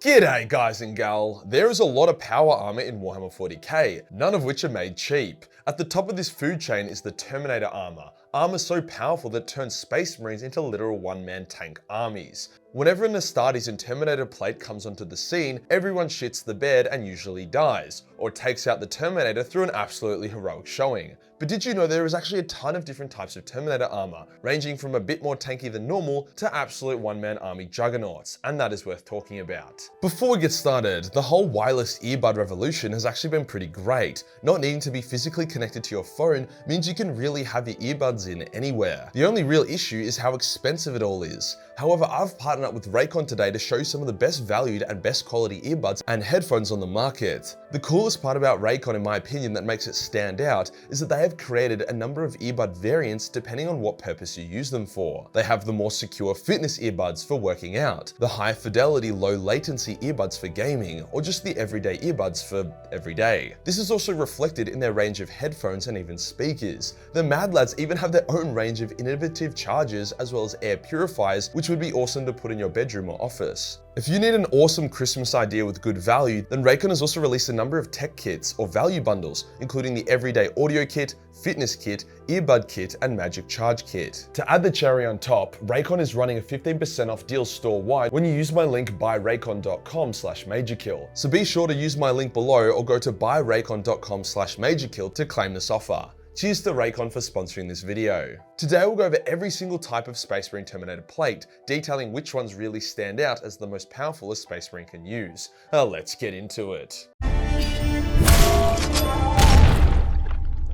G'day guys and gal, there is a lot of power armor in Warhammer 40k, none of which are made cheap. At the top of this food chain is the Terminator armor. Armor so powerful that it turns Space Marines into literal one-man tank armies. Whenever an Astartes and Terminator plate comes onto the scene, everyone shits the bed and usually dies, or takes out the Terminator through an absolutely heroic showing. But did you know there is actually a ton of different types of Terminator armor, ranging from a bit more tanky than normal to absolute one-man army juggernauts, and that is worth talking about. Before we get started, the whole wireless earbud revolution has actually been pretty great. Not needing to be physically connected to your phone means you can really have your earbuds in anywhere. The only real issue is how expensive it all is. However, I've partnered up with Raycon today to show you some of the best valued and best quality earbuds and headphones on the market. The coolest part about Raycon, in my opinion, that makes it stand out is that they have created a number of earbud variants depending on what purpose you use them for. They have the more secure fitness earbuds for working out, the high fidelity, low latency earbuds for gaming, or just the everyday earbuds for every day. This is also reflected in their range of headphones and even speakers. The Mad Lads even have their own range of innovative chargers as well as air purifiers, which would be awesome to put in your bedroom or office. If you need an awesome Christmas idea with good value, then Raycon has also released a number of tech kits or value bundles, including the Everyday Audio Kit, Fitness Kit, Earbud Kit, and Magic Charge Kit. To add the cherry on top, Raycon is running a 15% off deal store-wide when you use my link buyraycon.com/majorkill. So be sure to use my link below or go to buyraycon.com/majorkill to claim this offer. Cheers to Raycon for sponsoring this video. Today we'll go over every single type of Space Marine Terminator plate, detailing which ones really stand out as the most powerful a Space Marine can use. Let's get into it.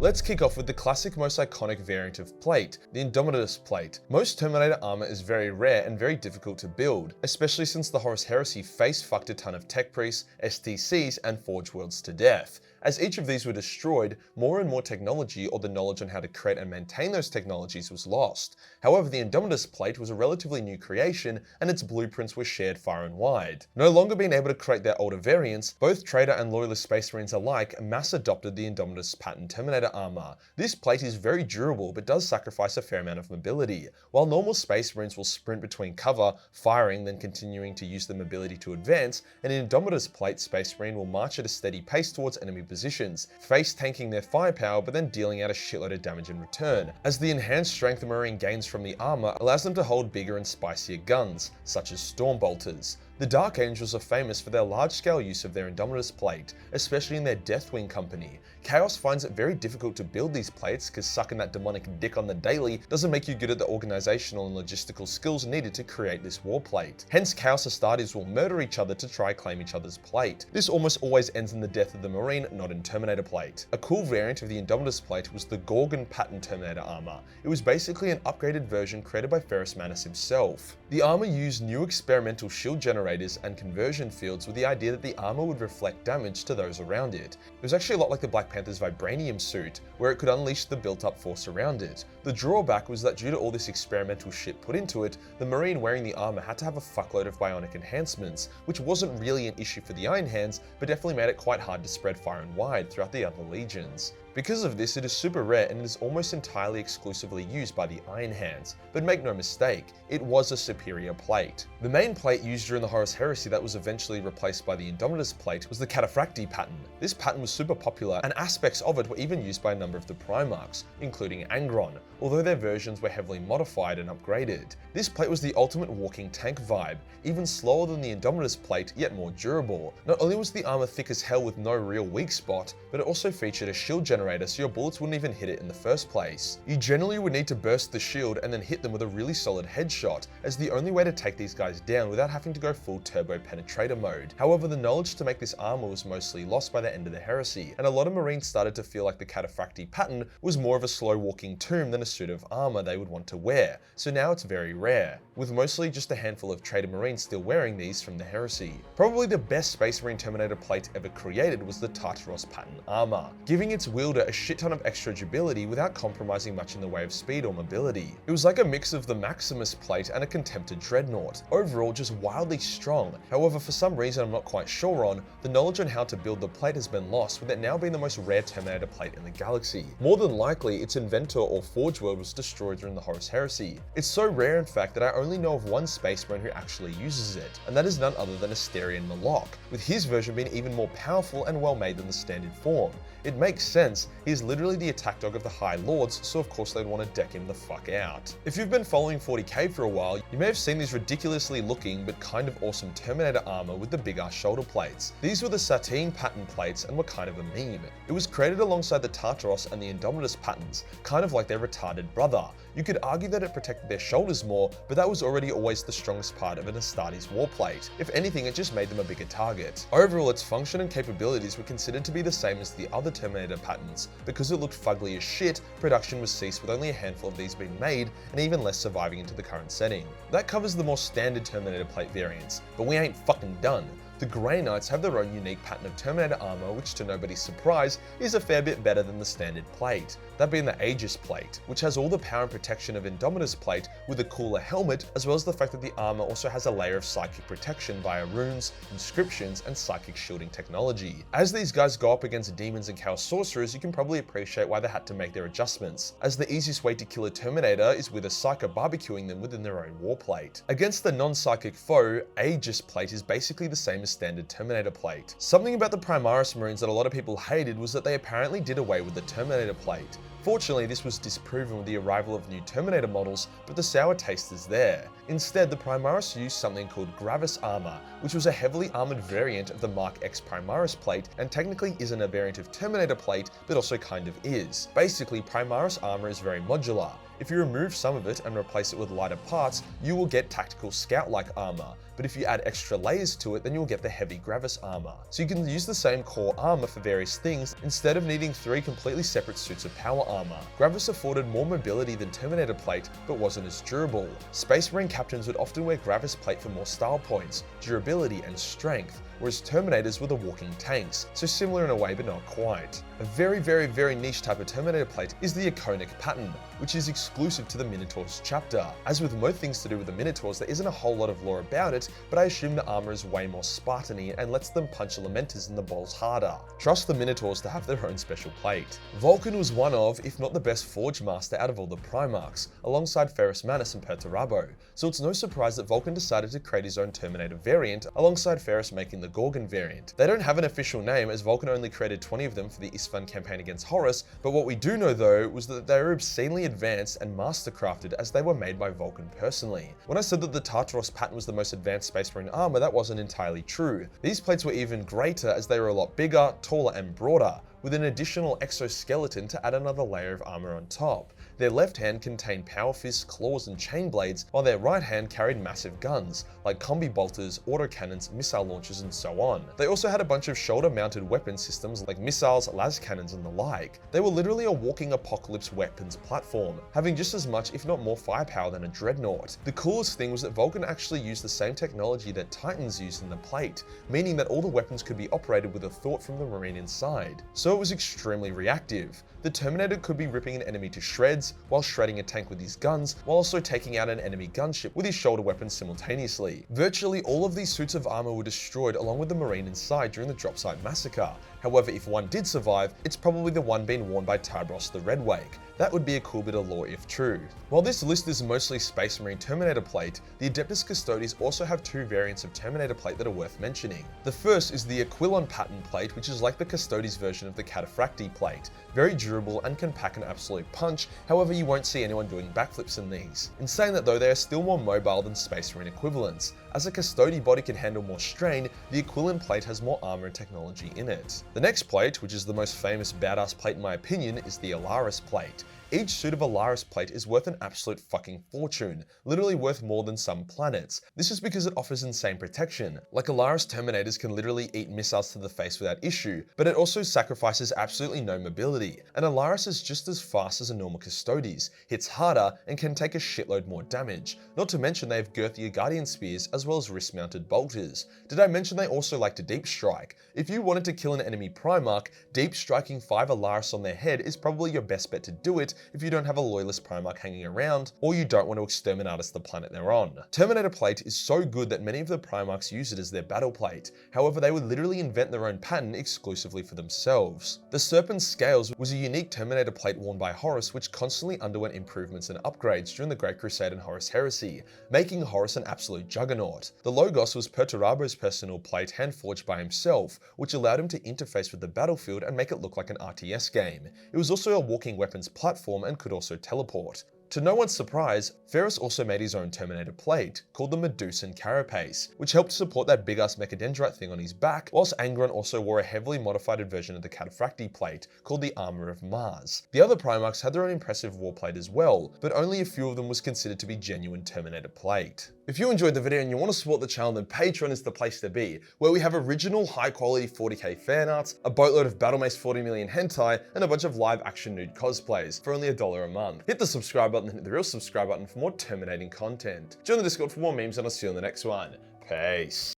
Let's kick off with the classic, most iconic variant of plate, the Indomitus plate. Most Terminator armor is very rare and very difficult to build, especially since the Horus Heresy face-fucked a ton of tech priests, STCs, and Forge Worlds to death. As each of these were destroyed, more and more technology or the knowledge on how to create and maintain those technologies was lost. However, the Indomitus plate was a relatively new creation and its blueprints were shared far and wide. No longer being able to create their older variants, both Trader and Loyalist Space Marines alike mass adopted the Indomitus pattern Terminator armor. This plate is very durable but does sacrifice a fair amount of mobility. While normal Space Marines will sprint between cover, firing, then continuing to use the mobility to advance, an Indomitus plate Space Marine will march at a steady pace towards enemy positions, face tanking their firepower but then dealing out a shitload of damage in return, as the enhanced strength the Marine gains from the armor allows them to hold bigger and spicier guns, such as Stormbolters. The Dark Angels are famous for their large-scale use of their Indomitus plate, especially in their Deathwing company. Chaos finds it very difficult to build these plates because sucking that demonic dick on the daily doesn't make you good at the organizational and logistical skills needed to create this war plate. Hence, Chaos Astartes will murder each other to try claim each other's plate. This almost always ends in the death of the Marine, not in Terminator plate. A cool variant of the Indomitus plate was the Gorgon pattern Terminator armor. It was basically an upgraded version created by Ferrus Manus himself. The armor used new experimental shield generators and conversion fields with the idea that the armor would reflect damage to those around it. It was actually a lot like the Black Panther's vibranium suit, where it could unleash the built-up force around it. The drawback was that due to all this experimental shit put into it, the Marine wearing the armor had to have a fuckload of bionic enhancements, which wasn't really an issue for the Iron Hands, but definitely made it quite hard to spread far and wide throughout the other legions. Because of this, it is super rare and it is almost entirely exclusively used by the Iron Hands. But make no mistake, it was a superior plate. The main plate used during the Horus Heresy that was eventually replaced by the Indomitus plate was the Cataphractii pattern. This pattern was super popular and aspects of it were even used by a number of the Primarchs, including Angron, although their versions were heavily modified and upgraded. This plate was the ultimate walking tank vibe, even slower than the Indomitus plate, yet more durable. Not only was the armor thick as hell with no real weak spot, but it also featured a shield generator so your bullets wouldn't even hit it in the first place. You generally would need to burst the shield and then hit them with a really solid headshot, as the only way to take these guys down without having to go full turbo penetrator mode. However, the knowledge to make this armor was mostly lost by the end of the Heresy, and a lot of Marines started to feel like the Cataphractii pattern was more of a slow walking tomb than a suit of armor they would want to wear, so now it's very rare, with mostly just a handful of Trader Marines still wearing these from the Heresy. Probably the best Space Marine Terminator plate ever created was the Tartaros pattern armor. Giving its wielder it a shit ton of extra durability without compromising much in the way of speed or mobility. It was like a mix of the Maximus plate and a Contemptor Dreadnought, overall just wildly strong. However, for some reason I'm not quite sure on, the knowledge on how to build the plate has been lost, with it now being the most rare Terminator plate in the galaxy. More than likely, its inventor or forge world was destroyed during the Horus Heresy. It's so rare in fact that I only know of one space marine who actually uses it, and that is none other than Asterion Malok, with his version being even more powerful and well made than the standard form. It makes sense, he is literally the attack dog of the High Lords, so of course they'd want to deck him the fuck out. If you've been following 40k for a while, you may have seen these ridiculously looking but kind of awesome Terminator armor with the big ass shoulder plates. These were the Satine pattern plates and were kind of a meme. It was created alongside the Tartaros and the Indomitus patterns, kind of like their retarded brother. You could argue that it protected their shoulders more, but that was already always the strongest part of an Astartes warplate. If anything, it just made them a bigger target. Overall, its function and capabilities were considered to be the same as the other Terminator patterns. Because it looked fugly as shit, production was ceased with only a handful of these being made, and even less surviving into the current setting. That covers the more standard Terminator plate variants, but we ain't fucking done. The Grey Knights have their own unique pattern of Terminator armor, which to nobody's surprise is a fair bit better than the standard plate. That being the Aegis plate, which has all the power and protection of Indomitus plate with a cooler helmet, as well as the fact that the armor also has a layer of psychic protection via runes, inscriptions, and psychic shielding technology. As these guys go up against demons and chaos sorcerers, you can probably appreciate why they had to make their adjustments, as the easiest way to kill a Terminator is with a Psyker barbecuing them within their own warplate. Against the non-psychic foe, Aegis plate is basically the same as standard Terminator plate. Something about the Primaris Marines that a lot of people hated was that they apparently did away with the Terminator plate. Fortunately, this was disproven with the arrival of new Terminator models, but the sour taste is there. Instead, the Primaris used something called Gravis armor, which was a heavily armored variant of the Mark X Primaris plate, and technically isn't a variant of Terminator plate, but also kind of is. Basically, Primaris armor is very modular. If you remove some of it and replace it with lighter parts, you will get tactical scout-like armor. But if you add extra layers to it, then you'll get the heavy Gravis armor. So you can use the same core armor for various things, instead of needing 3 completely separate suits of power armor. Gravis afforded more mobility than Terminator plate, but wasn't as durable. Space Marine captains would often wear Gravis plate for more style points, durability, and strength, whereas Terminators were the walking tanks, so similar in a way but not quite. A very niche type of Terminator plate is the Iconic pattern, which is exclusive to the Minotaurs chapter. As with most things to do with the Minotaurs, there isn't a whole lot of lore about it, but I assume the armor is way more Spartan-y and lets them punch Elementors in the balls harder. Trust the Minotaurs to have their own special plate. Vulcan was one of, if not the best Forge Master out of all the Primarchs, alongside Ferrus Manus and Perturabo, so it's no surprise that Vulcan decided to create his own Terminator variant, alongside Ferrus making the Gorgon variant. They don't have an official name, as Vulcan only created 20 of them for the Isstvan campaign against Horus, but what we do know though was that they were obscenely advanced and mastercrafted, as they were made by Vulcan personally. When I said that the Tartaros pattern was the most advanced Space Marine armor, that wasn't entirely true. These plates were even greater, as they were a lot bigger, taller, and broader, with an additional exoskeleton to add another layer of armor on top. Their left hand contained power fists, claws, and chain blades, while their right hand carried massive guns, like combi bolters, autocannons, missile launchers, and so on. They also had a bunch of shoulder-mounted weapon systems like missiles, las cannons, and the like. They were literally a walking apocalypse weapons platform, having just as much, if not more, firepower than a dreadnought. The coolest thing was that Vulcan actually used the same technology that Titans used in the plate, meaning that all the weapons could be operated with a thought from the Marine inside. So it was extremely reactive. The Terminator could be ripping an enemy to shreds, while shredding a tank with his guns, while also taking out an enemy gunship with his shoulder weapons simultaneously. Virtually all of these suits of armor were destroyed along with the Marine inside during the drop site massacre. However, if one did survive, it's probably the one being worn by Tybros the Redwake. That would be a cool bit of lore if true. While this list is mostly Space Marine Terminator plate, the Adeptus Custodes also have 2 variants of Terminator plate that are worth mentioning. The first is the Aquilon pattern plate, which is like the Custodes version of the Cataphracti plate. Very durable and can pack an absolute punch, however you won't see anyone doing backflips in these. In saying that though, they are still more mobile than Space Marine equivalents. As a Custode body can handle more strain, the Aquilon plate has more armor and technology in it. The next plate, which is the most famous badass plate in my opinion, is the Alaris plate. Each suit of Alaris plate is worth an absolute fucking fortune, literally worth more than some planets. This is because it offers insane protection. Like Alaris Terminators can literally eat missiles to the face without issue, but it also sacrifices absolutely no mobility. And Alaris is just as fast as a normal Custodes, hits harder, and can take a shitload more damage. Not to mention they have girthier Guardian Spears, as well as wrist-mounted bolters. Did I mention they also like to deep strike? If you wanted to kill an enemy Primarch, deep striking 5 Alaris on their head is probably your best bet to do it if you don't have a loyalist Primarch hanging around, or you don't want to exterminatus the planet they're on. Terminator plate is so good that many of the Primarchs use it as their battle plate. However, they would literally invent their own pattern exclusively for themselves. The Serpent's Scales was a unique Terminator plate worn by Horus which constantly underwent improvements and upgrades during the Great Crusade and Horus Heresy, making Horus an absolute juggernaut. The Logos was Perturabo's personal plate hand-forged by himself, which allowed him to interface with the battlefield and make it look like an RTS game. It was also a walking weapons platform and could also teleport. To no one's surprise, Ferrus also made his own Terminator plate, called the Medusan Carapace, which helped support that big-ass mechadendrite thing on his back, whilst Angron also wore a heavily modified version of the Cataphractii plate, called the Armour of Mars. The other Primarchs had their own impressive war plate as well, but only a few of them was considered to be genuine Terminator plate. If you enjoyed the video and you want to support the channel, then Patreon is the place to be, where we have original high-quality 40k fan arts, a boatload of Battlemace 40 million hentai, and a bunch of live-action nude cosplays for only $1 a month. Hit the subscribe button and hit the real subscribe button for more terminating content. Join the Discord for more memes, and I'll see you on the next one. Peace.